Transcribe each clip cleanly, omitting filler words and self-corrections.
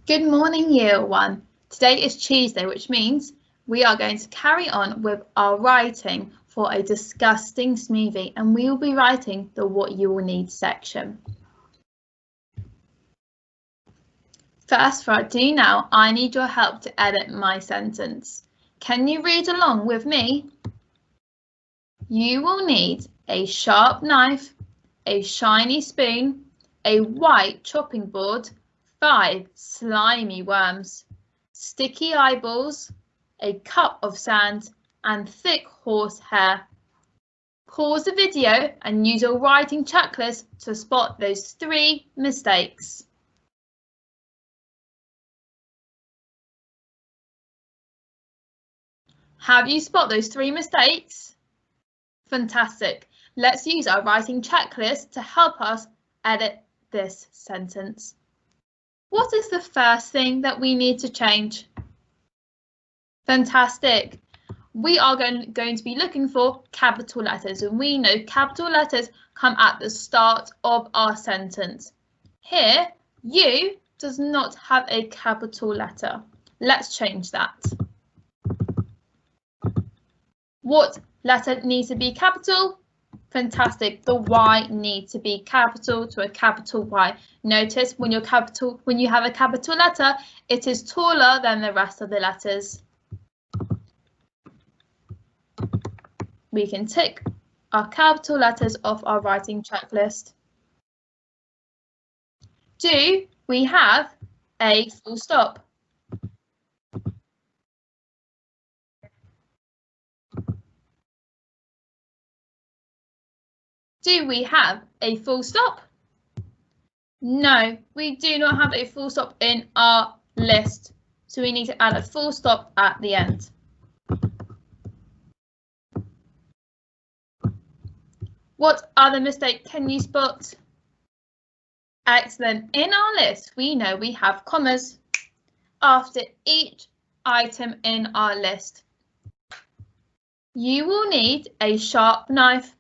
Good morning, Year 1. Today is Tuesday, which means we are going to carry on with our writing for a disgusting smoothie, and we will be writing the what you will need section. First, for our do now, I need your help to edit my sentence. Can you read along with me? You will need a sharp knife, a shiny spoon, a white chopping board, 5 slimy worms, sticky eyeballs, a cup of sand, and thick horse hair. Pause the video and use your writing checklist to spot those 3 mistakes. Have you spot those 3 mistakes? Fantastic. Let's use our writing checklist to help us edit this sentence. What is the first thing that we need to change? Fantastic. We are going to be looking for capital letters, and we know capital letters come at the start of our sentence. Here, you does not have a capital letter. Let's change that. What letter needs to be capital? Fantastic. The Y needs to be capital to a capital Y. Notice when you have a capital letter, it is taller than the rest of the letters. We can tick our capital letters off our writing checklist. Do we have a full stop? Do we have a full stop? No, we do not have a full stop in our list, so we need to add a full stop at the end. What other mistake can you spot? Excellent. In our list, we know we have commas after each item in our list. You will need a sharp knife,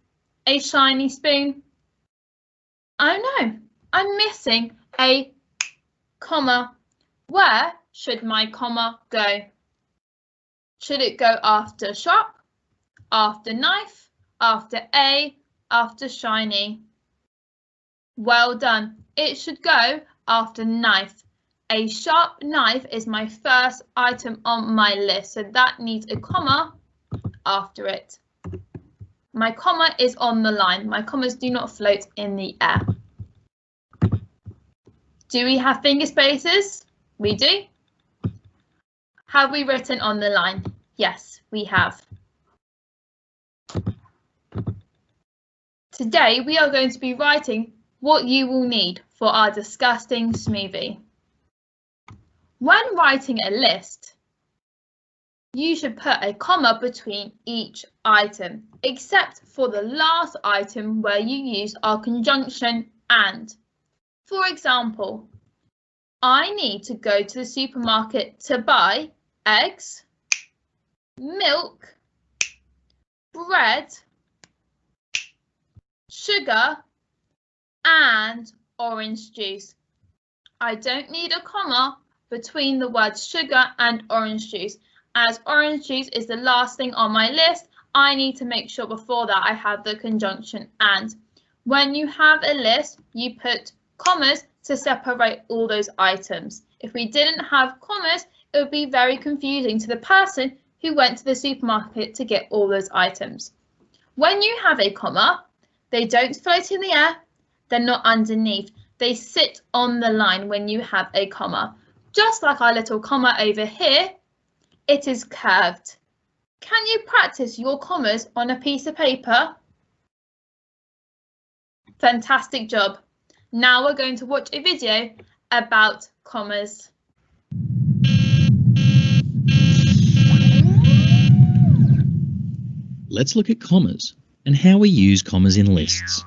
a shiny spoon. Oh no, I'm missing a comma. Where should my comma go? Should it go after sharp, after knife, after a, after shiny? Well done. It should go after knife. A sharp knife is my first item on my list, so that needs a comma after it. My comma is on the line. My commas do not float in the air. Do we have finger spaces? We do. Have we written on the line? Yes, we have. Today we are going to be writing what you will need for our disgusting smoothie. When writing a list, you should put a comma between each item, except for the last item where you use our conjunction and. For example, I need to go to the supermarket to buy eggs, milk, bread, sugar, and orange juice. I don't need a comma between the words sugar and orange juice. As orange juice is the last thing on my list, I need to make sure before that I have the conjunction and. When you have a list, you put commas to separate all those items. If we didn't have commas, it would be very confusing to the person who went to the supermarket to get all those items. When you have a comma, they don't float in the air, they're not underneath, they sit on the line when you have a comma. Just like our little comma over here, it is curved. Can you practice your commas on a piece of paper? Fantastic job. Now we're going to watch a video about commas. Let's look at commas and how we use commas in lists.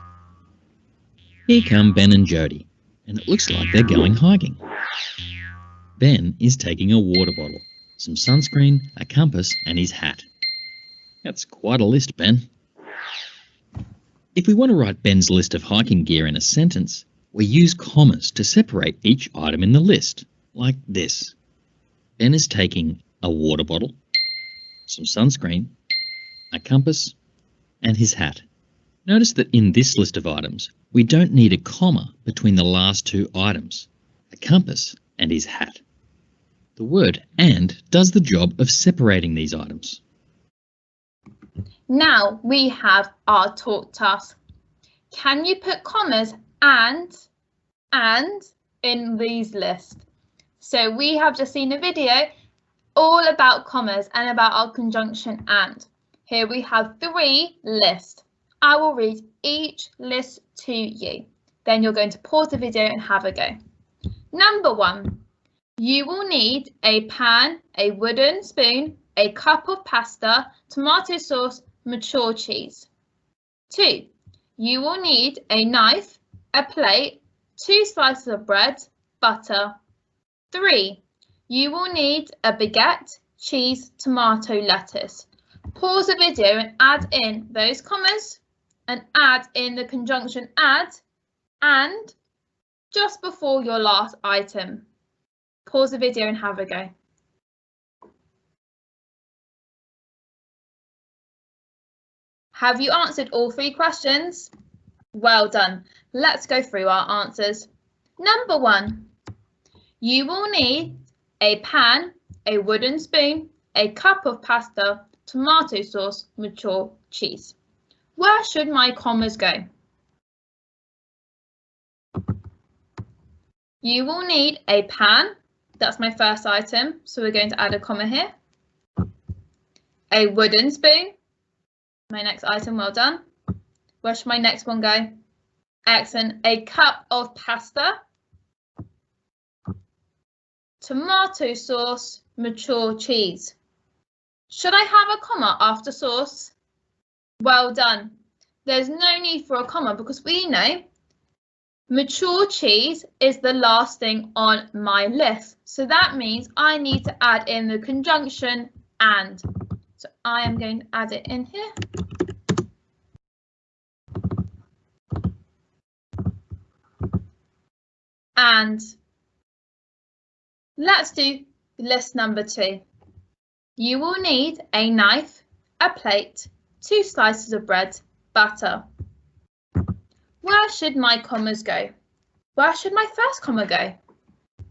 Here come Ben and Jody, and it looks like they're going hiking. Ben is taking a water bottle, some sunscreen, a compass and his hat. That's quite a list, Ben. If we want to write Ben's list of hiking gear in a sentence, we use commas to separate each item in the list. like this. Ben is taking a water bottle, some sunscreen, a compass, and his hat. Notice that in this list of items, we don't need a comma between the last two items, a compass and his hat. The word "and" does the job of separating these items. Now we have our talk task. Can you put commas and in these lists? So we have just seen a video all about commas and about our conjunction and. Here we have 3 lists. I will read each list to you. Then you're going to pause the video and have a go. Number 1, you will need a pan, a wooden spoon, a cup of pasta, tomato sauce, mature cheese. 2, you will need a knife, a plate, 2 slices of bread, butter. 3, you will need a baguette, cheese, tomato, lettuce. Pause the video and add in those commas and add in the conjunction and just before your last item. Pause the video and have a go. Have you answered all 3 questions? Well done. Let's go through our answers. Number 1, you will need a pan, a wooden spoon, a cup of pasta, tomato sauce, mature cheese. Where should my commas go? You will need a pan. That's my first item, so we're going to add a comma here. A wooden spoon. My next item, well done. Where should my next one go? Excellent. A cup of pasta. Tomato sauce, mature cheese. Should I have a comma after sauce? Well done. There's no need for a comma because we know mature cheese is the last thing on my list. So that means I need to add in the conjunction and. So I am going to add it in here. And let's do list number 2. You will need a knife, a plate, 2 slices of bread, butter. Where should my commas go? Where should my first comma go?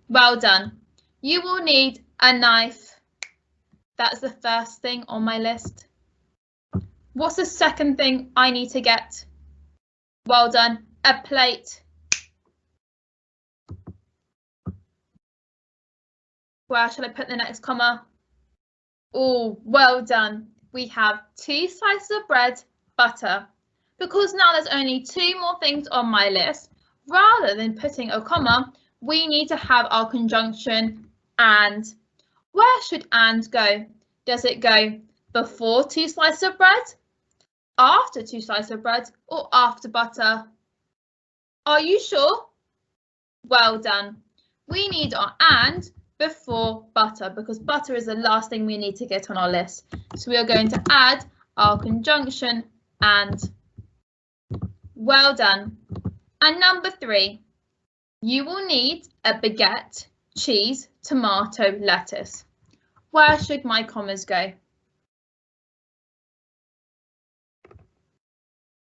Well done. You will need a knife. That's the first thing on my list. What's the second thing I need to get? Well done. A plate. Where should I put the next comma? Oh, well done. We have 2 slices of bread, butter. Because now there's only 2 more things on my list, rather than putting a comma, we need to have our conjunction and. Where should and go? Does it go before 2 slices of bread, after 2 slices of bread, or after butter? Are you sure? Well done. We need our and before butter because butter is the last thing we need to get on our list. So we are going to add our conjunction and. Well done. And number 3, you will need a baguette, cheese, tomato, lettuce. Where should my commas go?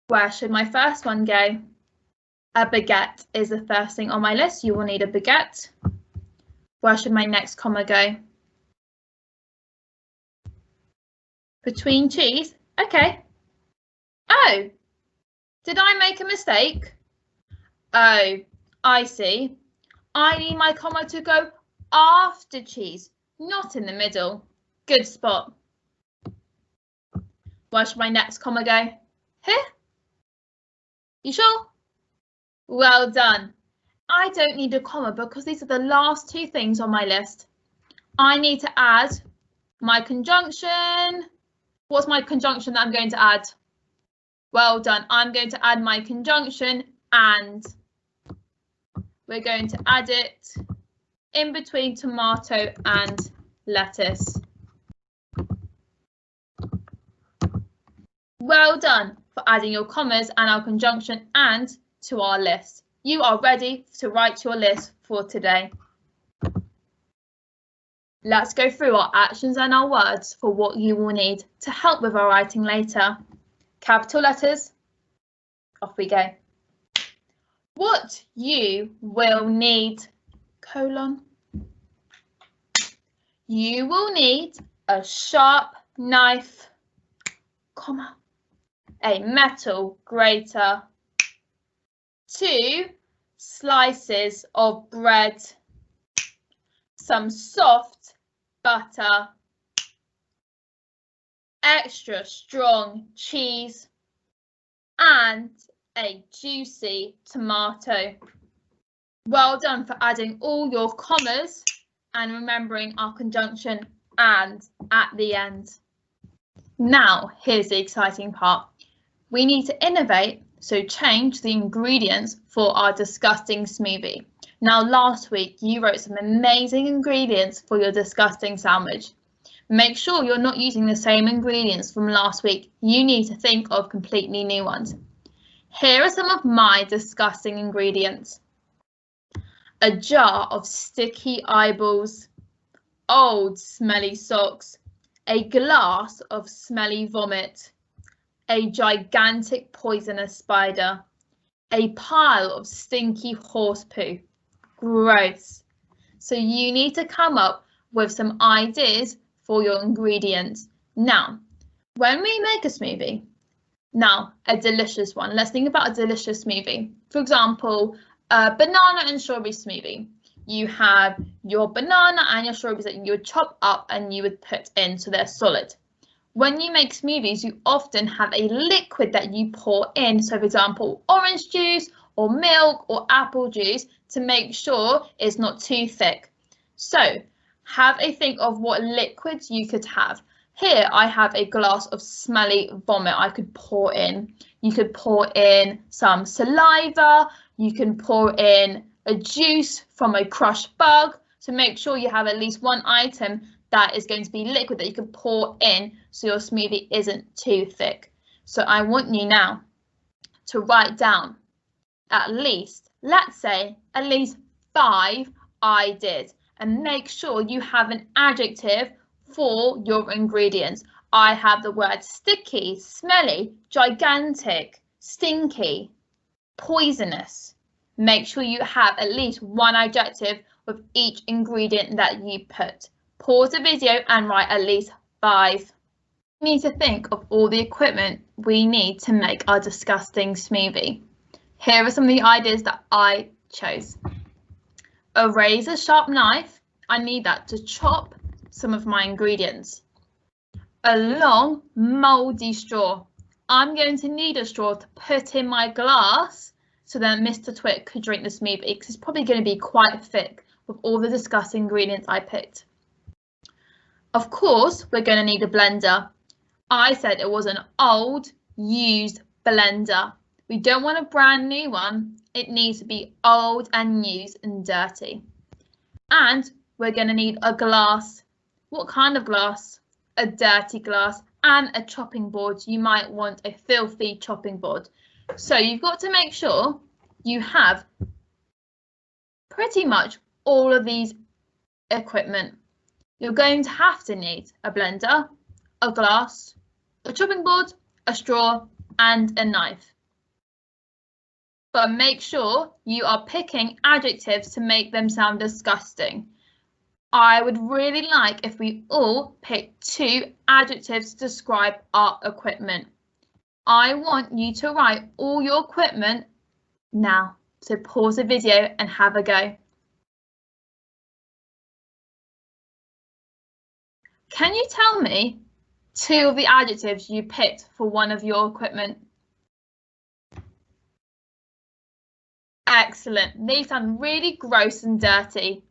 Where should my first one go? A baguette is the first thing on my list. You will need a baguette. Where should my next comma go? Between cheese? Okay. Oh, did I make a mistake? Oh, I see. I need my comma to go after cheese, not in the middle. Good spot. Where should my next comma go? Here? You sure? Well done. I don't need a comma because these are the last 2 things on my list. I need to add my conjunction. What's my conjunction that I'm going to add? Well done. I'm going to add my conjunction and. We're going to add it in between tomato and lettuce. Well done for adding your commas and our conjunction and to our list. You are ready to write your list for today. Let's go through our actions and our words for what you will need to help with our writing later. Capital letters. Off we go. What you will need, colon. You will need a sharp knife, comma, a metal grater, 2 slices of bread, some soft butter, extra strong cheese, and a juicy tomato. Well done for adding all your commas and remembering our conjunction and at the end. Now, here's the exciting part. We need to innovate, so change the ingredients for our disgusting smoothie. Now, last week you wrote some amazing ingredients for your disgusting sandwich. Make sure you're not using the same ingredients from last week. You need to think of completely new ones. Here are some of my disgusting ingredients. A jar of sticky eyeballs, old smelly socks, a glass of smelly vomit, a gigantic poisonous spider, a pile of stinky horse poo. Gross. So you need to come up with some ideas for your ingredients. Now, when we make a smoothie, now a delicious one, let's think about a delicious smoothie. For example, a banana and strawberry smoothie. You have your banana and your strawberries that you would chop up and you would put in so they're solid. When you make smoothies, you often have a liquid that you pour in. So for example, orange juice or milk or apple juice to make sure it's not too thick. So have a think of what liquids you could have. Here I have a glass of smelly vomit I could pour in. You could pour in some saliva. You can pour in a juice from a crushed bug. So make sure you have at least one item that is going to be liquid that you can pour in so your smoothie isn't too thick. So I want you now to write down at least, let's say, at least 5 ideas and make sure you have an adjective for your ingredients. I have the word sticky, smelly, gigantic, stinky, poisonous. Make sure you have at least one adjective with each ingredient that you put. Pause the video and write at least 5. We need to think of all the equipment we need to make our disgusting smoothie. Here are some of the ideas that I chose. A razor sharp knife. I need that to chop some of my ingredients. A long mouldy straw. I'm going to need a straw to put in my glass so that Mr. Twit could drink the smoothie because it's probably going to be quite thick with all the disgusting ingredients I picked. Of course, we're going to need a blender. I said it was an old, used blender. We don't want a brand new one. It needs to be old and used and dirty. And we're going to need a glass. What kind of glass? A dirty glass and a chopping board. You might want a filthy chopping board. So you've got to make sure you have pretty much all of these equipment. You're going to have to need a blender, a glass, a chopping board, a straw, and a knife. But make sure you are picking adjectives to make them sound disgusting. I would really like if we all pick 2 adjectives to describe our equipment. I want you to write all your equipment now. So pause the video and have a go. Can you tell me 2 of the adjectives you picked for one of your equipment? Excellent. They sound really gross and dirty.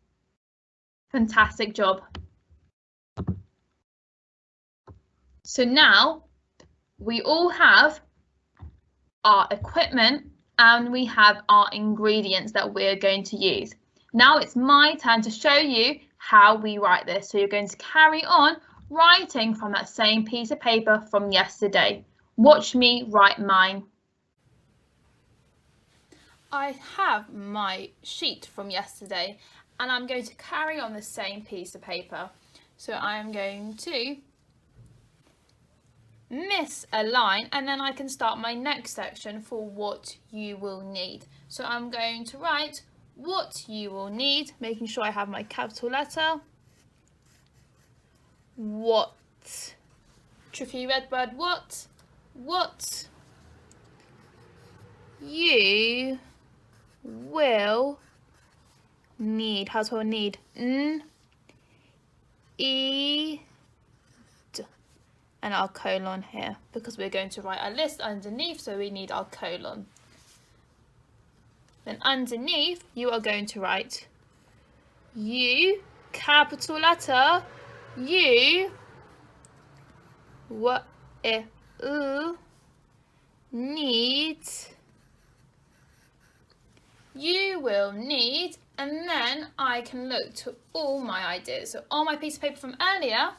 Fantastic job. So now we all have our equipment and we have our ingredients that we're going to use. Now it's my turn to show you how we write this. So you're going to carry on writing from that same piece of paper from yesterday. Watch me write mine. I have my sheet from yesterday and I'm going to carry on the same piece of paper. So I'm going to miss a line, and then I can start my next section for what you will need. So I'm going to write what you will need, making sure I have my capital letter. What. Tricky red word, what. What you will need. How do I need? N, E, D. And our colon here, because we're going to write a list underneath, so we need our colon. Then underneath, you are going to write you, capital letter, you, what, need, you will need, and then I can look to all my ideas. So on my piece of paper from earlier,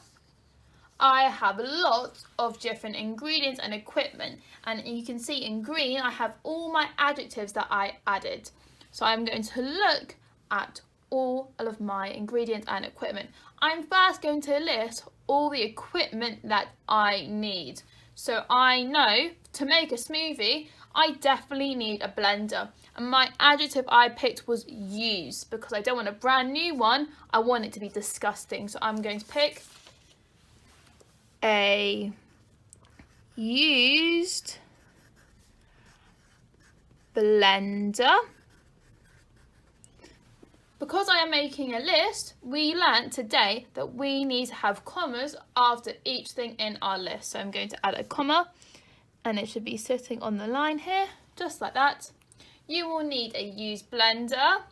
I have a lot of different ingredients and equipment, and you can see in green I have all my adjectives that I added. So I'm going to look at all of my ingredients and equipment. I'm first going to list all the equipment that I need. So I know to make a smoothie I definitely need a blender, and my adjective I picked was use, because I don't want a brand new one, I want it to be disgusting. So I'm going to pick a used blender. Because I am making a list, we learnt today that we need to have commas after each thing in our list. So I'm going to add a comma, and it should be sitting on the line here, just like that. You will need a used blender.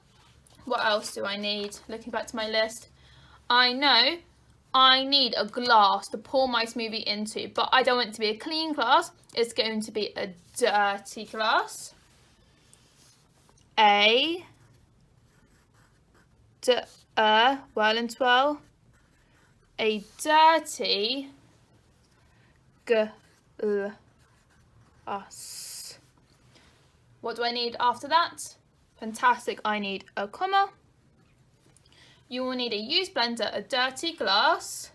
What else do I need? Looking back to my list, I know I need a glass to pour my smoothie into, but I don't want it to be a clean glass. It's going to be a dirty glass. Well and twirl. A dirty glass. What do I need after that? Fantastic, I need a comma. You will need a used blender, a dirty glass.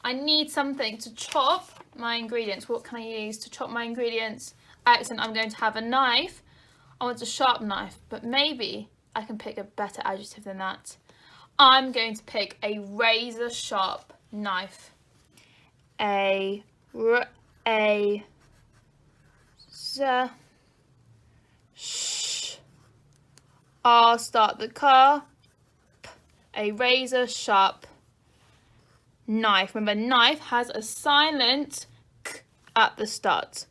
I need something to chop my ingredients. What can I use to chop my ingredients? Excellent, I'm going to have a knife. I want a sharp knife, but maybe I can pick a better adjective than that. I'm going to pick a razor sharp knife. I'll start the car. A razor sharp knife. Remember, knife has a silent k at the start,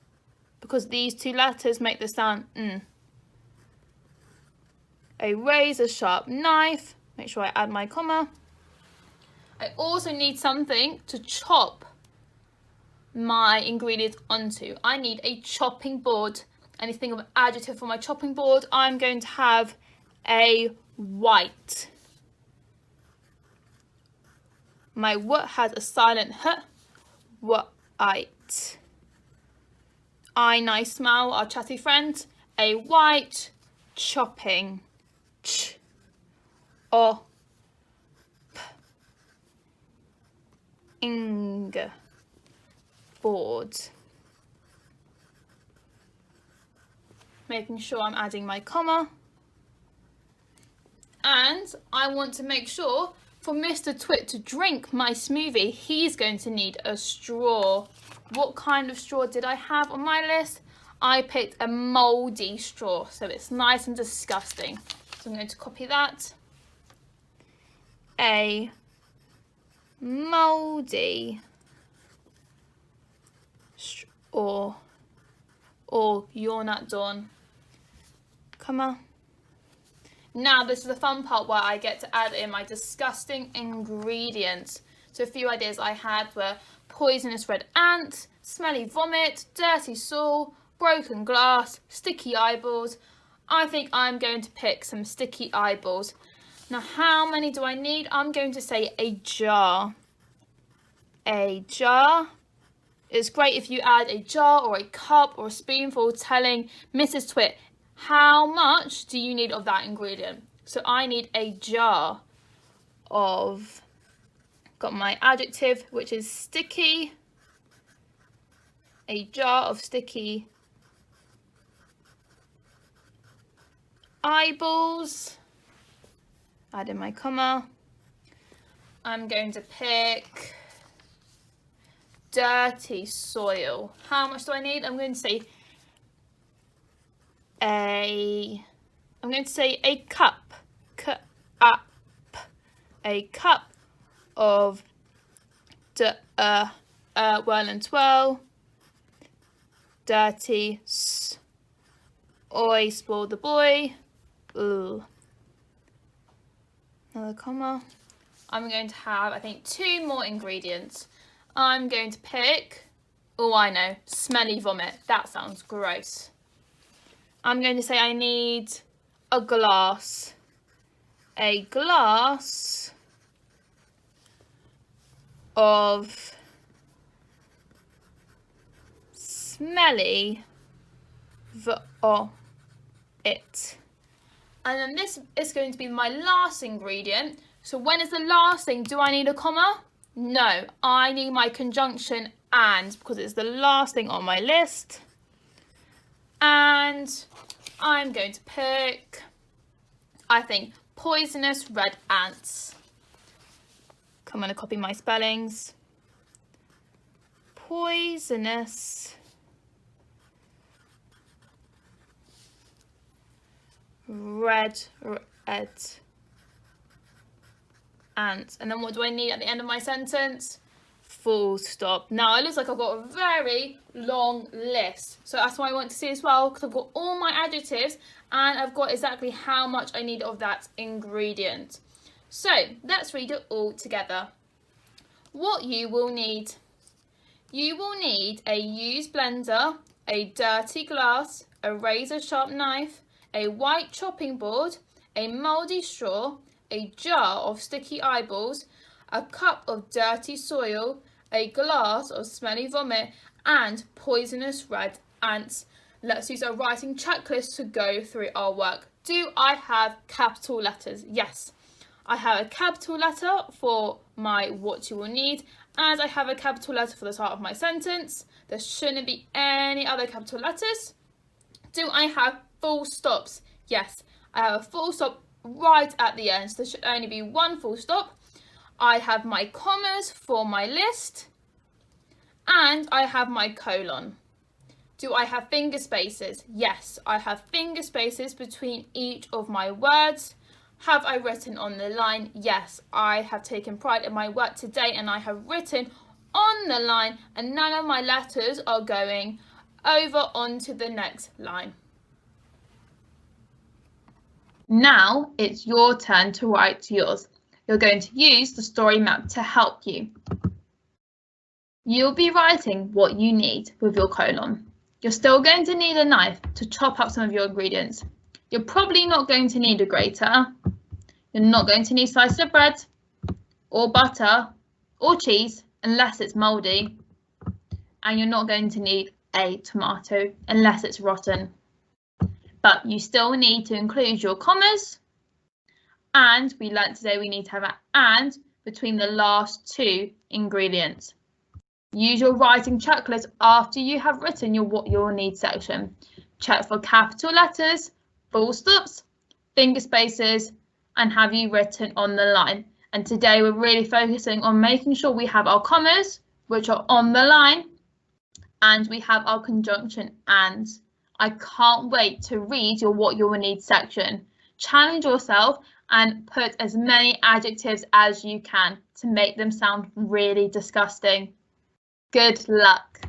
because these two letters make the sound n. A razor sharp knife. Make sure I add my comma. I also need something to chop my ingredients onto. I need a chopping board. Anything of an adjective for my chopping board? I'm going to have a white. My what has a silent h. White. I nice smile, our chatty friend. A white chopping. Ch. O. P. Ing. Board. Making sure I'm adding my comma. And I want to make sure for Mr. Twit to drink my smoothie, he's going to need a straw. What kind of straw did I have on my list? I picked a mouldy straw, so it's nice and disgusting. So I'm going to copy that. A mouldy straw. Or you're not done. Comma. Now this is the fun part where I get to add in my disgusting ingredients. So a few ideas I had were poisonous red ant, smelly vomit, dirty soul, broken glass, sticky eyeballs. I think I'm going to pick some sticky eyeballs. Now how many do I need? I'm going to say a jar. A jar. It's great if you add a jar or a cup or a spoonful telling Mrs. Twit, how much do you need of that ingredient? So I need a jar of, got my adjective, which is sticky. A jar of sticky eyeballs. Add in my comma. I'm going to pick dirty soil. How much do I need? I'm going to say a cup. A cup of whirl and twirl. Dirty oi spoil the boy. Ooh. Another comma. I'm going to have, I think, 2 more ingredients. I'm going to pick, oh, I know, smelly vomit. That sounds gross. I'm going to say I need a glass. A glass of smelly vomit. And then this is going to be my last ingredient. So when is the last thing? Do I need a comma? No, I need my conjunction and, because it's the last thing on my list. And I'm going to pick, I think, poisonous red ants. I'm going to copy my spellings. Poisonous red ants. And then what do I need at the end of my sentence? Full stop. Now it looks like I've got a very long list, so that's why I want to see as well, because I've got all my adjectives and I've got exactly how much I need of that ingredient. So let's read it all together. What you will need. You will need a used blender, a dirty glass, a razor sharp knife, a white chopping board, a mouldy straw, a jar of sticky eyeballs, a cup of dirty soil, a glass of smelly vomit, and poisonous red ants. Let's use our writing checklist to go through our work. Do I have capital letters? Yes. I have a capital letter for my what you will need, and I have a capital letter for the start of my sentence. There shouldn't be any other capital letters. Do I have full stops? Yes, I have a full stop right at the end, so there should only be 1 full stop. I have my commas for my list, and I have my colon. Do I have finger spaces? Yes, I have finger spaces between each of my words. Have I written on the line? Yes, I have taken pride in my work today and I have written on the line, and none of my letters are going over onto the next line. Now it's your turn to write yours. You're going to use the story map to help you. You'll be writing what you need with your colon. You're still going to need a knife to chop up some of your ingredients. You're probably not going to need a grater. You're not going to need slices of bread or butter or cheese unless it's mouldy. And you're not going to need a tomato unless it's rotten. But you still need to include your commas, and we learnt today we need to have an and between the last 2 ingredients. Use your writing checklist after you have written your what you'll need section. Check for capital letters, full stops, finger spaces, and have you written on the line. And today we're really focusing on making sure we have our commas, which are on the line, and we have our conjunction and. I can't wait to read your what you will need section. Challenge yourself and put as many adjectives as you can to make them sound really disgusting. Good luck.